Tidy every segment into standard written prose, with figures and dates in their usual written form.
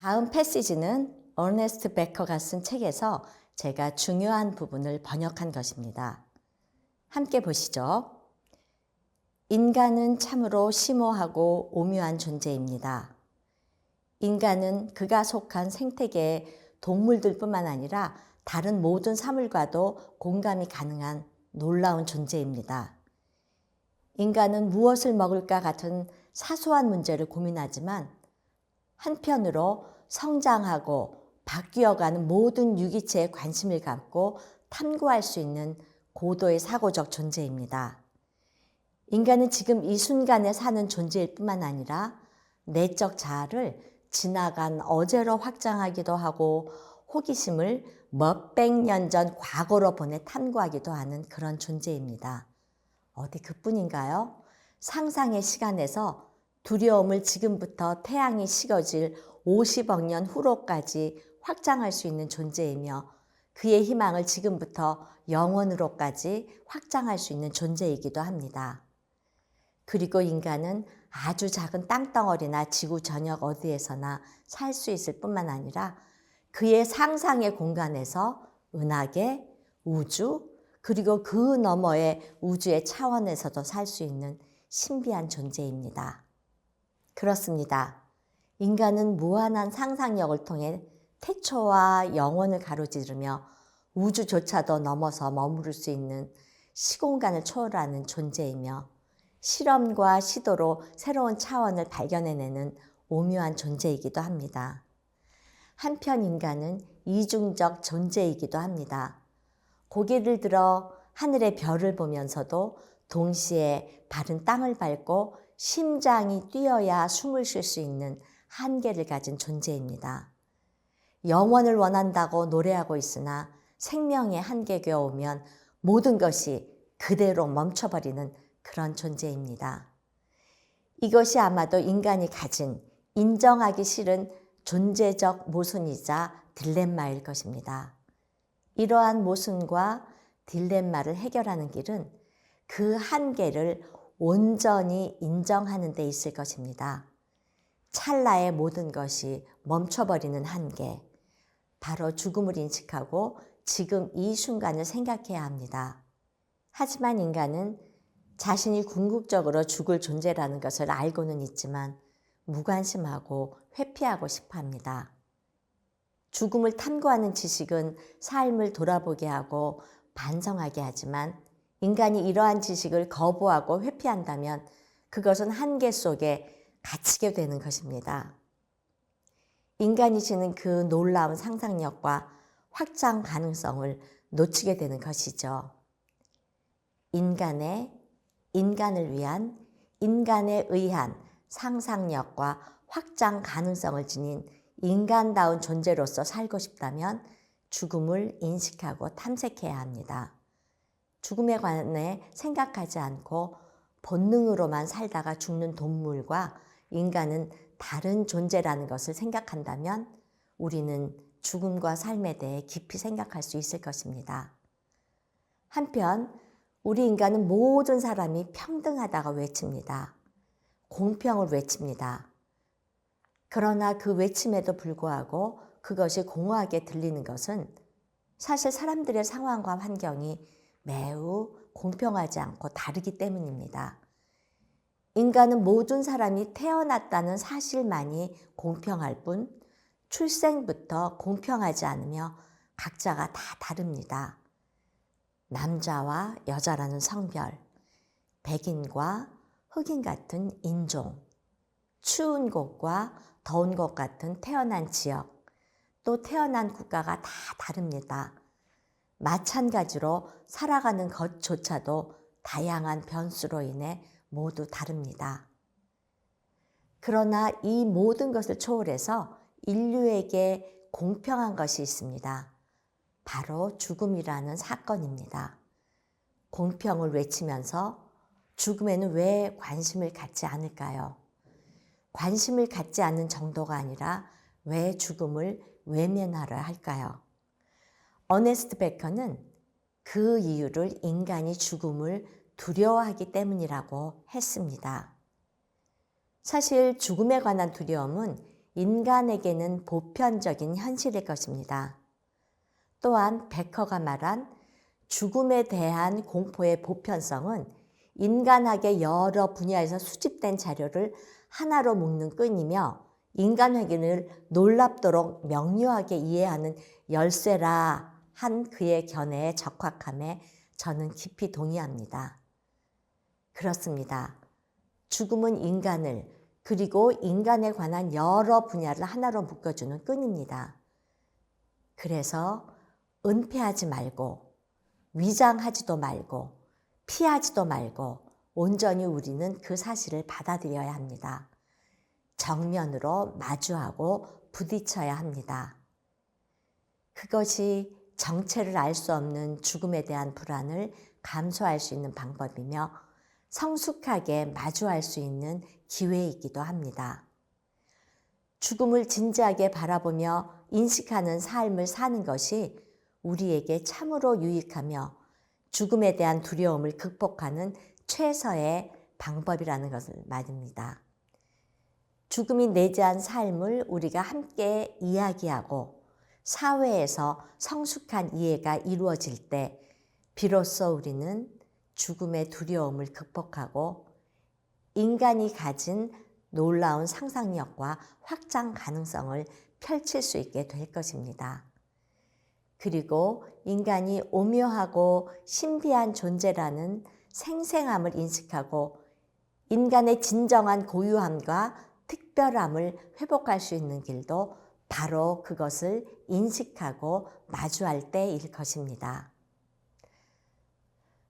다음 패시지는 어네스트 베커가 쓴 책에서 제가 중요한 부분을 번역한 것입니다. 함께 보시죠. 인간은 참으로 심오하고 오묘한 존재입니다. 인간은 그가 속한 생태계의 동물들뿐만 아니라 다른 모든 사물과도 공감이 가능한 놀라운 존재입니다. 인간은 무엇을 먹을까 같은 사소한 문제를 고민하지만 한편으로 성장하고 바뀌어가는 모든 유기체에 관심을 갖고 탐구할 수 있는 고도의 사고적 존재입니다. 인간은 지금 이 순간에 사는 존재일 뿐만 아니라 내적 자아를 지나간 어제로 확장하기도 하고 호기심을 몇백 년 전 과거로 보내 탐구하기도 하는 그런 존재입니다. 어디 그뿐인가요? 상상의 시간에서 두려움을 지금부터 태양이 식어질 50억 년 후로까지 확장할 수 있는 존재이며 그의 희망을 지금부터 영원으로까지 확장할 수 있는 존재이기도 합니다. 그리고 인간은 아주 작은 땅덩어리나 지구 전역 어디에서나 살 수 있을 뿐만 아니라 그의 상상의 공간에서 은하계, 우주, 그리고 그 너머의 우주의 차원에서도 살 수 있는 신비한 존재입니다. 그렇습니다. 인간은 무한한 상상력을 통해 태초와 영원을 가로지르며 우주조차도 넘어서 머무를 수 있는 시공간을 초월하는 존재이며 실험과 시도로 새로운 차원을 발견해내는 오묘한 존재이기도 합니다. 한편 인간은 이중적 존재이기도 합니다. 고개를 들어 하늘의 별을 보면서도 동시에 발은 땅을 밟고 심장이 뛰어야 숨을 쉴 수 있는 한계를 가진 존재입니다. 영원을 원한다고 노래하고 있으나 생명의 한계가 오면 모든 것이 그대로 멈춰버리는 그런 존재입니다. 이것이 아마도 인간이 가진 인정하기 싫은 존재적 모순이자 딜레마일 것입니다. 이러한 모순과 딜레마를 해결하는 길은 그 한계를 온전히 인정하는 데 있을 것입니다. 찰나의 모든 것이 멈춰버리는 한계, 바로 죽음을 인식하고 지금 이 순간을 생각해야 합니다. 하지만 인간은 자신이 궁극적으로 죽을 존재라는 것을 알고는 있지만 무관심하고 회피하고 싶어 합니다. 죽음을 탐구하는 지식은 삶을 돌아보게 하고 반성하게 하지만 인간이 이러한 지식을 거부하고 회피한다면 그것은 한계 속에 갇히게 되는 것입니다. 인간이 지닌 그 놀라운 상상력과 확장 가능성을 놓치게 되는 것이죠. 인간을 위한 인간에 의한 상상력과 확장 가능성을 지닌 인간다운 존재로서 살고 싶다면 죽음을 인식하고 탐색해야 합니다. 죽음에 관해 생각하지 않고 본능으로만 살다가 죽는 동물과 인간은 다른 존재라는 것을 생각한다면 우리는 죽음과 삶에 대해 깊이 생각할 수 있을 것입니다. 한편 우리 인간은 모든 사람이 평등하다고 외칩니다. 공평을 외칩니다. 그러나 그 외침에도 불구하고 그것이 공허하게 들리는 것은 사실 사람들의 상황과 환경이 매우 공평하지 않고 다르기 때문입니다. 인간은 모든 사람이 태어났다는 사실만이 공평할 뿐 출생부터 공평하지 않으며 각자가 다 다릅니다. 남자와 여자라는 성별, 백인과 흑인 같은 인종, 추운 곳과 더운 곳 같은 태어난 지역, 또 태어난 국가가 다 다릅니다. 마찬가지로 살아가는 것조차도 다양한 변수로 인해 모두 다릅니다. 그러나 이 모든 것을 초월해서 인류에게 공평한 것이 있습니다. 바로 죽음이라는 사건입니다. 공평을 외치면서 죽음에는 왜 관심을 갖지 않을까요? 관심을 갖지 않는 정도가 아니라 왜 죽음을 외면하려 할까요? 어네스트 베커는 그 이유를 인간이 죽음을 두려워하기 때문이라고 했습니다. 사실 죽음에 관한 두려움은 인간에게는 보편적인 현실일 것입니다. 또한 베커가 말한 죽음에 대한 공포의 보편성은 인간학의 여러 분야에서 수집된 자료를 하나로 묶는 끈이며 인간 회귀를 놀랍도록 명료하게 이해하는 열쇠라 한 그의 견해에 적확함에 저는 깊이 동의합니다. 그렇습니다. 죽음은 인간을 그리고 인간에 관한 여러 분야를 하나로 묶어주는 끈입니다. 그래서 은폐하지 말고 위장하지도 말고 피하지도 말고 온전히 우리는 그 사실을 받아들여야 합니다. 정면으로 마주하고 부딪혀야 합니다. 그것이 정체를 알 수 없는 죽음에 대한 불안을 감소할 수 있는 방법이며 성숙하게 마주할 수 있는 기회이기도 합니다. 죽음을 진지하게 바라보며 인식하는 삶을 사는 것이 우리에게 참으로 유익하며 죽음에 대한 두려움을 극복하는 최선의 방법이라는 것을 말입니다. 죽음이 내재한 삶을 우리가 함께 이야기하고 사회에서 성숙한 이해가 이루어질 때 비로소 우리는 죽음의 두려움을 극복하고 인간이 가진 놀라운 상상력과 확장 가능성을 펼칠 수 있게 될 것입니다. 그리고 인간이 오묘하고 신비한 존재라는 생생함을 인식하고 인간의 진정한 고유함과 특별함을 회복할 수 있는 길도 바로 그것을 인식하고 마주할 때일 것입니다.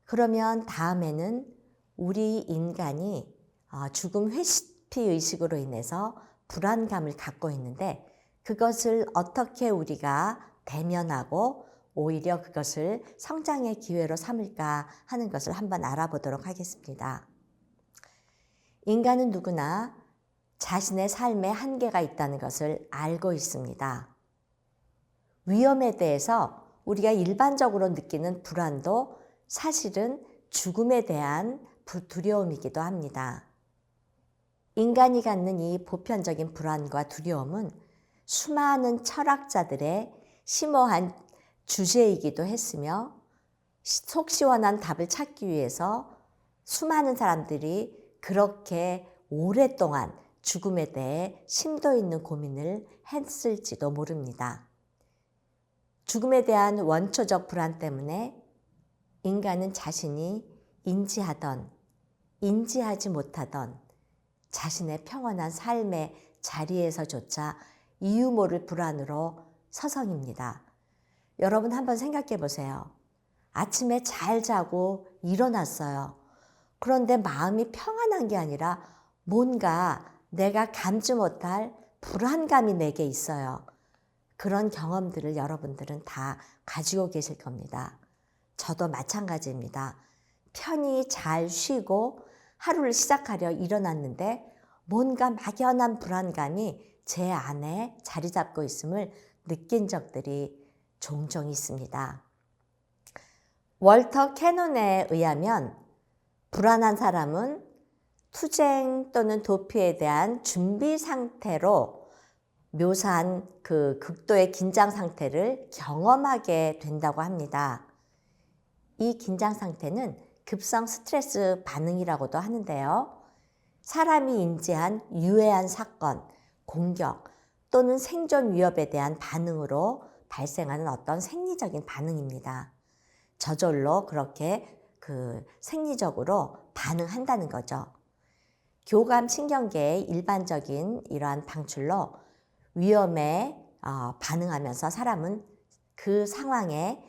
그러면 다음에는 우리 인간이 죽음 회피 의식으로 인해서 불안감을 갖고 있는데 그것을 어떻게 우리가 대면하고 오히려 그것을 성장의 기회로 삼을까 하는 것을 한번 알아보도록 하겠습니다. 인간은 누구나 자신의 삶에 한계가 있다는 것을 알고 있습니다. 위험에 대해서 우리가 일반적으로 느끼는 불안도 사실은 죽음에 대한 두려움이기도 합니다. 인간이 갖는 이 보편적인 불안과 두려움은 수많은 철학자들의 심오한 주제이기도 했으며 속 시원한 답을 찾기 위해서 수많은 사람들이 그렇게 오랫동안 죽음에 대해 심도 있는 고민을 했을지도 모릅니다. 죽음에 대한 원초적 불안 때문에 인간은 자신이 인지하던 인지하지 못하던 자신의 평온한 삶의 자리에서조차 이유 모를 불안으로 서성입니다. 여러분 한번 생각해 보세요. 아침에 잘 자고 일어났어요. 그런데 마음이 평안한 게 아니라 뭔가 내가 감지 못할 불안감이 내게 있어요. 그런 경험들을 여러분들은 다 가지고 계실 겁니다. 저도 마찬가지입니다. 편히 잘 쉬고 하루를 시작하려 일어났는데 뭔가 막연한 불안감이 제 안에 자리 잡고 있음을 느낀 적들이 종종 있습니다. 월터 캐논에 의하면 불안한 사람은 투쟁 또는 도피에 대한 준비 상태로 묘사한 그 극도의 긴장 상태를 경험하게 된다고 합니다. 이 긴장 상태는 급성 스트레스 반응이라고도 하는데요. 사람이 인지한 유해한 사건, 공격 또는 생존 위협에 대한 반응으로 발생하는 어떤 생리적인 반응입니다. 저절로 그렇게 생리적으로 반응한다는 거죠. 교감 신경계의 일반적인 이러한 방출로 위험에 반응하면서 사람은 그 상황에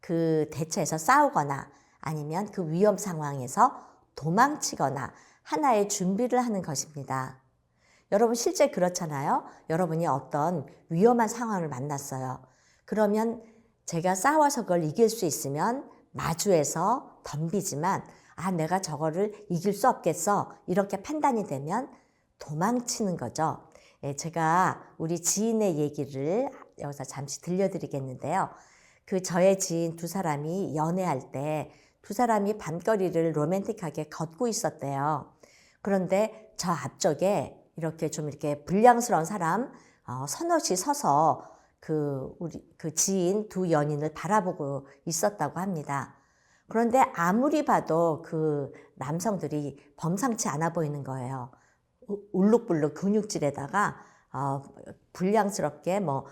그 대처해서 싸우거나 아니면 그 위험 상황에서 도망치거나 하나의 준비를 하는 것입니다. 여러분 실제 그렇잖아요. 여러분이 어떤 위험한 상황을 만났어요. 그러면 제가 싸워서 그걸 이길 수 있으면 마주해서 덤비지만 내가 저거를 이길 수 없겠어 이렇게 판단이 되면 도망치는 거죠. 제가 우리 지인의 얘기를 여기서 잠시 들려드리겠는데요. 저의 지인 두 사람이 연애할 때 두 사람이 밤거리를 로맨틱하게 걷고 있었대요. 그런데 저 앞쪽에 이렇게 불량스러운 사람, 서너시 서서 우리 지인 두 연인을 바라보고 있었다고 합니다. 그런데 아무리 봐도 그 남성들이 범상치 않아 보이는 거예요. 울룩불룩 근육질에다가 불량스럽게 뭐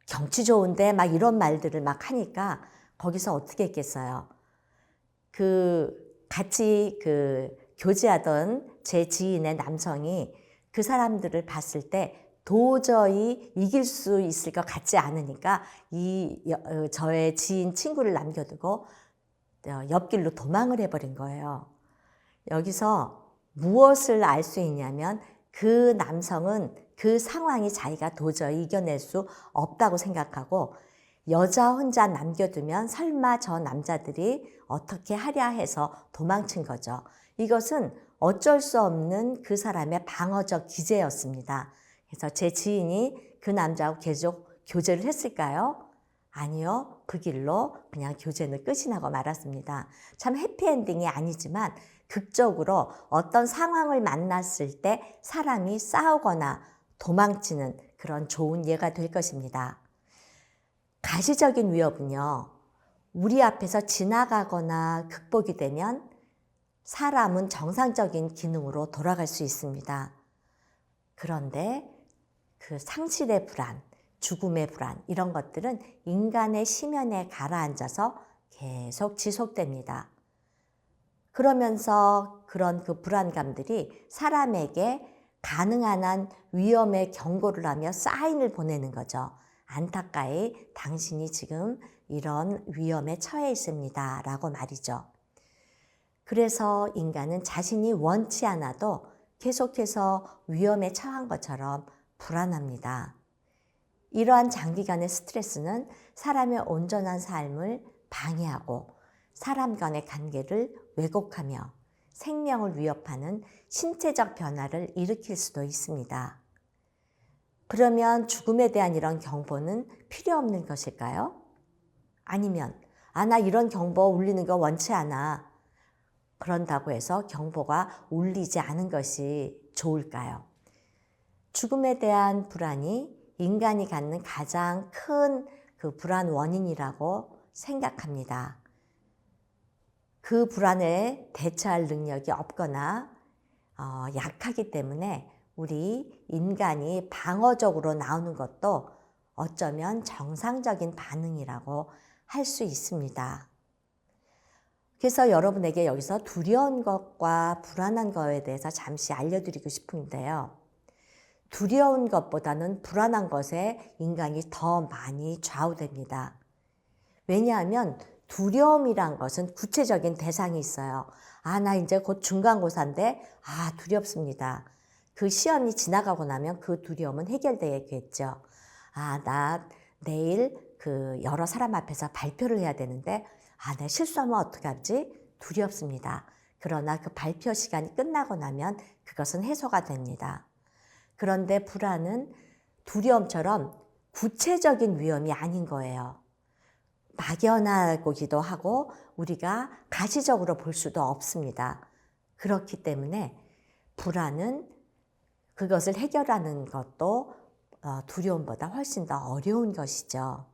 경치 좋은데 막 이런 말들을 막 하니까 거기서 어떻게 했겠어요. 같이 교제하던 제 지인의 남성이 그 사람들을 봤을 때 도저히 이길 수 있을 것 같지 않으니까 저의 지인 친구를 남겨두고 옆길로 도망을 해버린 거예요. 여기서 무엇을 알 수 있냐면 그 남성은 그 상황이 자기가 도저히 이겨낼 수 없다고 생각하고 여자 혼자 남겨두면 설마 저 남자들이 어떻게 하랴 해서 도망친 거죠. 이것은 어쩔 수 없는 그 사람의 방어적 기제였습니다. 그래서 제 지인이 그 남자하고 계속 교제를 했을까요? 아니요. 그 길로 그냥 교제는 끝이 나고 말았습니다. 참 해피엔딩이 아니지만 극적으로 어떤 상황을 만났을 때 사람이 싸우거나 도망치는 그런 좋은 예가 될 것입니다. 가시적인 위협은요, 우리 앞에서 지나가거나 극복이 되면 사람은 정상적인 기능으로 돌아갈 수 있습니다. 그런데 그 상실의 불안, 죽음의 불안 이런 것들은 인간의 심연에 가라앉아서 계속 지속됩니다. 그러면서 그런 그 불안감들이 사람에게 가능한 한 위험의 경고를 하며 사인을 보내는 거죠. 안타까이 당신이 지금 이런 위험에 처해 있습니다. 라고 말이죠. 그래서 인간은 자신이 원치 않아도 계속해서 위험에 처한 것처럼 불안합니다. 이러한 장기간의 스트레스는 사람의 온전한 삶을 방해하고 사람 간의 관계를 왜곡하며 생명을 위협하는 신체적 변화를 일으킬 수도 있습니다. 그러면 죽음에 대한 이런 경보는 필요 없는 것일까요? 아니면 나 이런 경보 울리는 거 원치 않아. 그런다고 해서 경보가 울리지 않은 것이 좋을까요? 죽음에 대한 불안이 인간이 갖는 가장 큰 그 불안 원인이라고 생각합니다. 그 불안에 대처할 능력이 없거나 약하기 때문에 우리 인간이 방어적으로 나오는 것도 어쩌면 정상적인 반응이라고 할 수 있습니다. 그래서 여러분에게 여기서 두려운 것과 불안한 것에 대해서 잠시 알려드리고 싶은데요. 두려운 것보다는 불안한 것에 인간이 더 많이 좌우됩니다. 왜냐하면 두려움이란 것은 구체적인 대상이 있어요. 나 이제 곧 중간고사인데 두렵습니다. 그 시험이 지나가고 나면 그 두려움은 해결되겠죠. 나 내일 여러 사람 앞에서 발표를 해야 되는데 내가 실수하면 어떡하지? 두렵습니다. 그러나 그 발표 시간이 끝나고 나면 그것은 해소가 됩니다. 그런데 불안은 두려움처럼 구체적인 위험이 아닌 거예요. 막연하기도 하고 우리가 가시적으로 볼 수도 없습니다. 그렇기 때문에 불안은 그것을 해결하는 것도 두려움보다 훨씬 더 어려운 것이죠.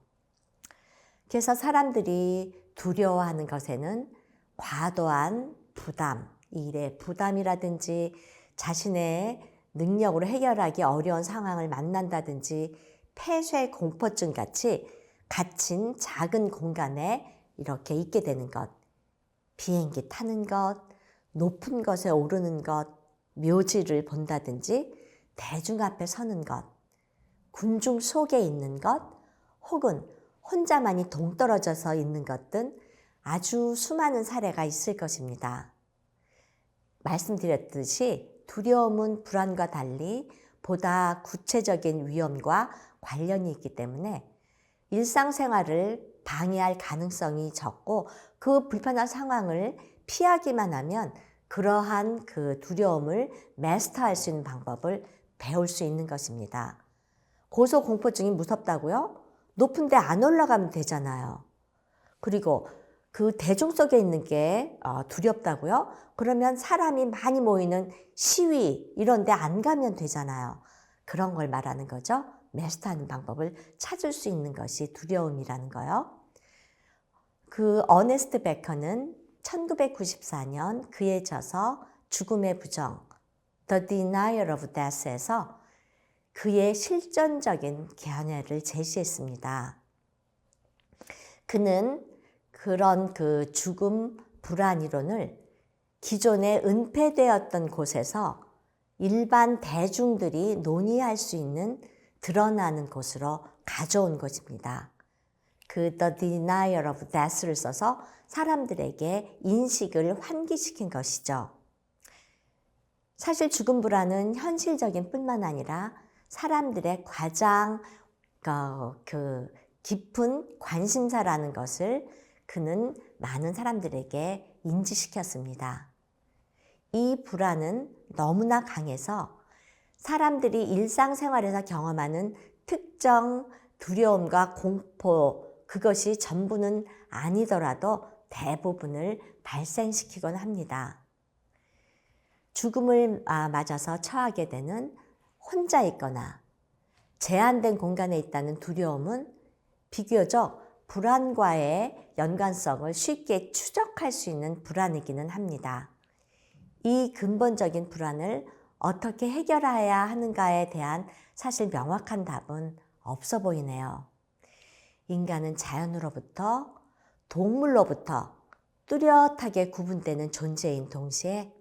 그래서 사람들이 두려워하는 것에는 과도한 부담, 일의 부담이라든지 자신의 능력으로 해결하기 어려운 상황을 만난다든지 폐쇄 공포증 같이 갇힌 작은 공간에 이렇게 있게 되는 것, 비행기 타는 것, 높은 것에 오르는 것, 묘지를 본다든지 대중 앞에 서는 것, 군중 속에 있는 것, 혹은 혼자만이 동떨어져서 있는 것 등 아주 수많은 사례가 있을 것입니다. 말씀드렸듯이 두려움은 불안과 달리 보다 구체적인 위험과 관련이 있기 때문에 일상생활을 방해할 가능성이 적고 그 불편한 상황을 피하기만 하면 그러한 그 두려움을 마스터할 수 있는 방법을 배울 수 있는 것입니다. 고소공포증이 무섭다고요? 높은 데 안 올라가면 되잖아요. 그리고 그 대중 속에 있는 게 두렵다고요? 그러면 사람이 많이 모이는 시위 이런 데 안 가면 되잖아요. 그런 걸 말하는 거죠. 마스터하는 방법을 찾을 수 있는 것이 두려움이라는 거요. 그 어네스트 베커는 1994년 그의 저서 죽음의 부정, The Denial of Death에서 그의 실전적인 견해를 제시했습니다. 그는 그런 그 죽음 불안 이론을 기존에 은폐되었던 곳에서 일반 대중들이 논의할 수 있는 드러나는 곳으로 가져온 것입니다. 그 The Denial of Death를 써서 사람들에게 인식을 환기시킨 것이죠. 사실 죽음 불안은 현실적인 뿐만 아니라 사람들의 가장 깊은 관심사라는 것을 그는 많은 사람들에게 인지시켰습니다. 이 불안은 너무나 강해서 사람들이 일상생활에서 경험하는 특정 두려움과 공포, 그것이 전부는 아니더라도 대부분을 발생시키곤 합니다. 죽음을 맞아서 처하게 되는 혼자 있거나 제한된 공간에 있다는 두려움은 비교적 불안과의 연관성을 쉽게 추적할 수 있는 불안이기는 합니다. 이 근본적인 불안을 어떻게 해결해야 하는가에 대한 사실 명확한 답은 없어 보이네요. 인간은 자연으로부터 동물로부터 뚜렷하게 구분되는 존재인 동시에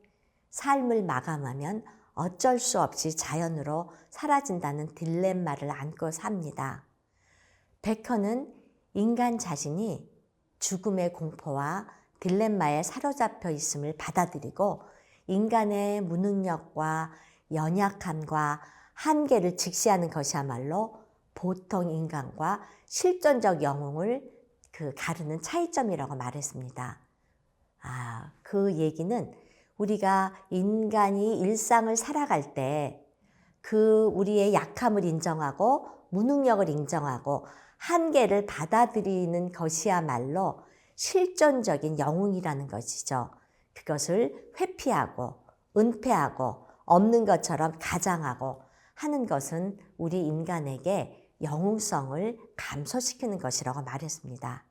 삶을 마감하면 어쩔 수 없이 자연으로 사라진다는 딜레마를 안고 삽니다. 베커는 인간 자신이 죽음의 공포와 딜레마에 사로잡혀 있음을 받아들이고 인간의 무능력과 연약함과 한계를 직시하는 것이야말로 보통 인간과 실존적 영웅을 가르는 차이점이라고 말했습니다. 그 얘기는 우리가 인간이 일상을 살아갈 때 우리의 약함을 인정하고 무능력을 인정하고 한계를 받아들이는 것이야말로 실존적인 영웅이라는 것이죠. 그것을 회피하고 은폐하고 없는 것처럼 가장하고 하는 것은 우리 인간에게 영웅성을 감소시키는 것이라고 말했습니다.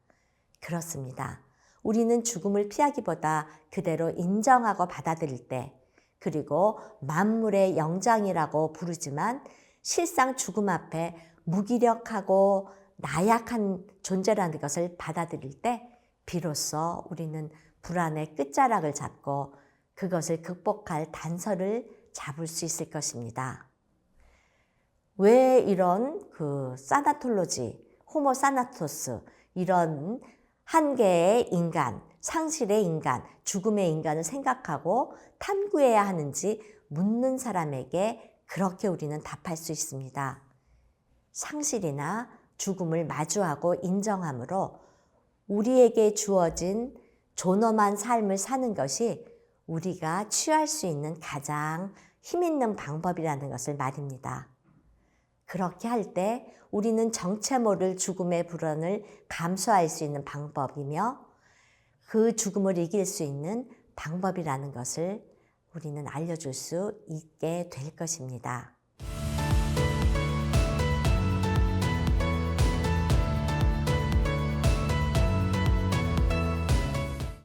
그렇습니다. 우리는 죽음을 피하기보다 그대로 인정하고 받아들일 때, 그리고 만물의 영장이라고 부르지만 실상 죽음 앞에 무기력하고 나약한 존재라는 것을 받아들일 때 비로소 우리는 불안의 끝자락을 잡고 그것을 극복할 단서를 잡을 수 있을 것입니다. 왜 이런 사나톨로지, 호모 사나토스, 이런 한계의 인간, 상실의 인간, 죽음의 인간을 생각하고 탐구해야 하는지 묻는 사람에게 그렇게 우리는 답할 수 있습니다. 상실이나 죽음을 마주하고 인정함으로 우리에게 주어진 존엄한 삶을 사는 것이 우리가 취할 수 있는 가장 힘있는 방법이라는 것을 말입니다. 그렇게 할 때 우리는 정체 모를 죽음의 불안을 감수할 수 있는 방법이며 그 죽음을 이길 수 있는 방법이라는 것을 우리는 알려줄 수 있게 될 것입니다.